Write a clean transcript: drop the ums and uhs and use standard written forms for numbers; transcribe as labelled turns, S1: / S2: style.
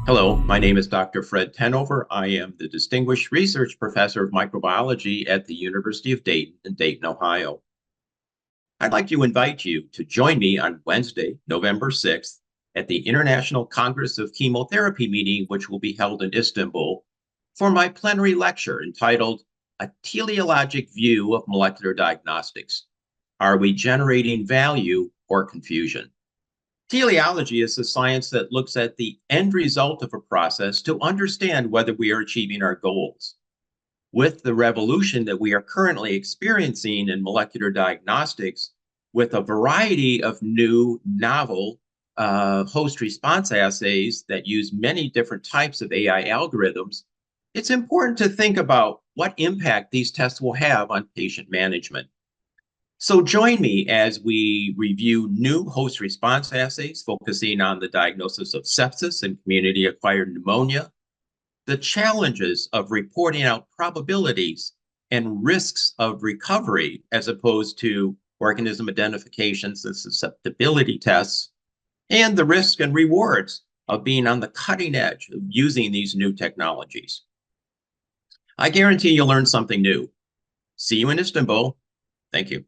S1: Hello, my name is Dr. Fred Tenover. I am the Distinguished Research Professor of Microbiology at the University of Dayton in Dayton, Ohio. I'd like to invite you to join me on Wednesday, November 6th, at the International Congress of Chemotherapy meeting, which will be held in Istanbul, for my plenary lecture entitled A Teleologic View of Molecular Diagnostics. Are we generating value or confusion? Teleology is the science that looks at the end result of a process to understand whether we are achieving our goals. With the revolution that we are currently experiencing in molecular diagnostics, with a variety of new, novel host response assays that use many different types of AI algorithms, it's important to think about what impact these tests will have on patient management. So join me as we review new host response assays focusing on the diagnosis of sepsis and community-acquired pneumonia, the challenges of reporting out probabilities and risks of recovery as opposed to organism identifications and susceptibility tests, and the risks and rewards of being on the cutting edge of using these new technologies. I guarantee you'll learn something new. See you in Istanbul. Thank you.